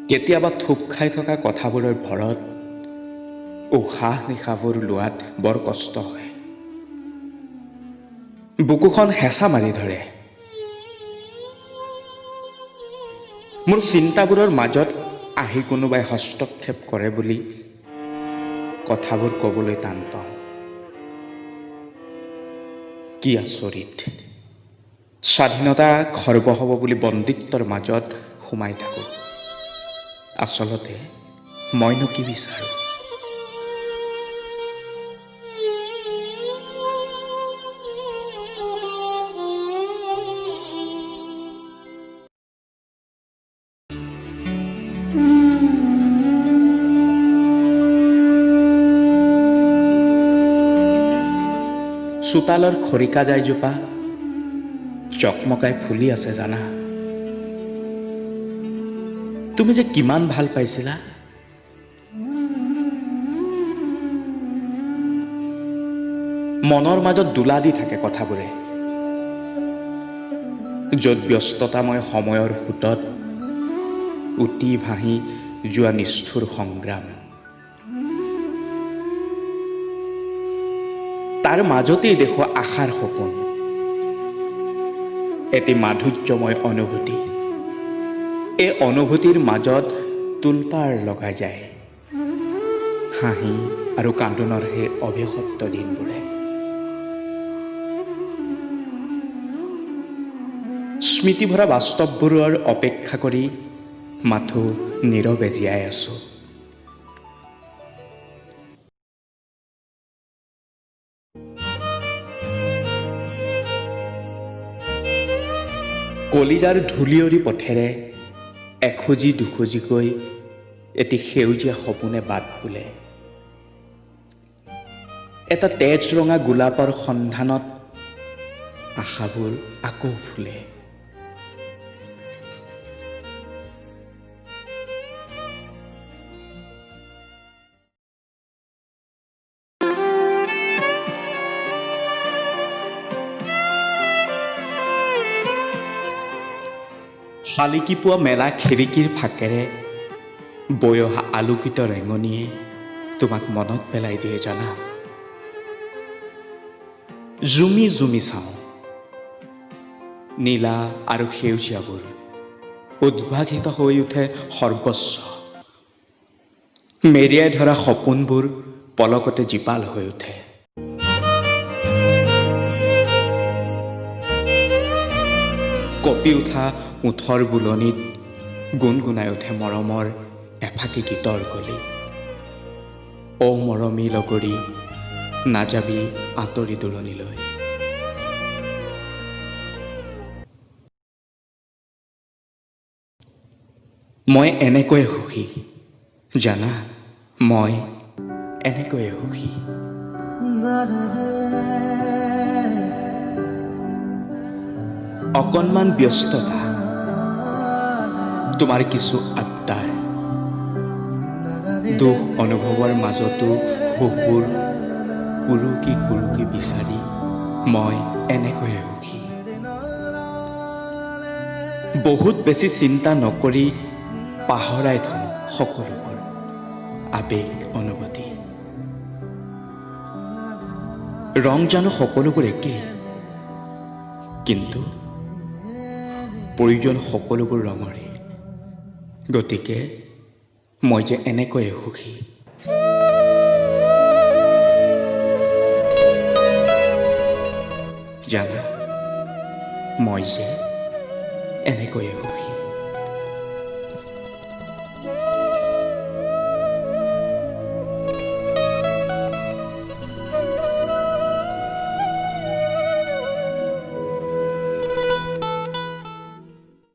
কেতিয়াবা থুপ খাই থকা কথাবোৰৰ ভৰত উশাহ নিশাহবোৰ লোৱাত বৰ কষ্ট হয়। বুকুখন হেঁচা মাৰি ধৰে। মোৰ চিন্তাবোৰৰ মাজত আহি কোনোবাই হস্তক্ষেপ কৰে বুলি কথাবোৰ ক'বলৈ টান পাওঁ। কি আচৰিত, স্বাধীনতা খৰ্ব হ'ব বুলি বন্দিত্বৰ মাজত সোমাই থাকোঁ। আচলতে মইনো কি বিচাৰোঁ? চোতালৰ খৰিকাজাইজোপা চকমকাই ফুলি আছে জানা। তুমি যে কিমান ভাল পাইছিলা। মনৰ মাজত দোলা দি থাকে কথাবোৰে, য'ত ব্যস্ততাময় সময়ৰ সোঁতত উটি ভাহি যোৱা নিষ্ঠুৰ সংগ্ৰাম। তাৰ মাজতেই দেখো আশাৰ সপোন, এটি মাধুৰ্যময় অনুভূতি। এই অনুভূতিৰ মাজত তোলপাৰ লগাই যায় হাঁহি আৰু কান্দোনৰ সেই অভিশপ্ত দিনবোৰে। স্মৃতিভৰা বাস্তৱবোৰৰ অপেক্ষা কৰি মাথো নীৰৱে জীয়াই আছো। কলিজাৰ ধূলিয়ৰী পথেৰে এখোজি দুখোজিকৈ এটি সেউজীয়া সপোনে বাট বোলে। এটা তেজ ৰঙা গোলাপৰ সন্ধানত আশাবোৰ আকৌ ফুলে। শালিকি পোৱা মেলা খিৰিকীৰ ফাকেৰে বৈ অহা আলোকিত ৰেঙনিয়ে তোমাক মনত পেলাই দিয়ে জানা। জুমি জুমি চাওঁ নীলা আৰু সেউজীয়াবোৰ, উদ্ভাসিত হৈ উঠে সৰ্বস্ব। মেৰিয়াই ধৰা সপোনবোৰ পলকতে জীপাল হৈ উঠে। কঁপি উঠা ওঠৰ বুলনিত গুণগুণাই উঠে মৰমৰ এফাকি গীতৰ কলি। অ মৰমী লগৰী, নাযাবি আঁতৰি দূৰণিলৈ। মই এনেকৈয়ে সুখী জানা, মই এনেকৈয়ে সুখী। অকণমান ব্যস্ততা, তোমাৰ কিছু আড্ডাৰ, দুখ অনুভৱৰ মাজতো সুখবোৰ কুৰুকি কুৰুকি বিচাৰি মই এনেকৈয়ে সুখী। বহুত বেছি চিন্তা নকৰি পাহৰাই থওঁ সকলোবোৰ আবেগ অনুভূতি। ৰং জানো সকলোবোৰ একেই, কিন্তু প্ৰয়োজন সকলোবোৰ ৰঙৰে। গতিকে মই যে এনেকৈয়ে সুখী। জানা, মই যে এনেকৈয়ে সুখী।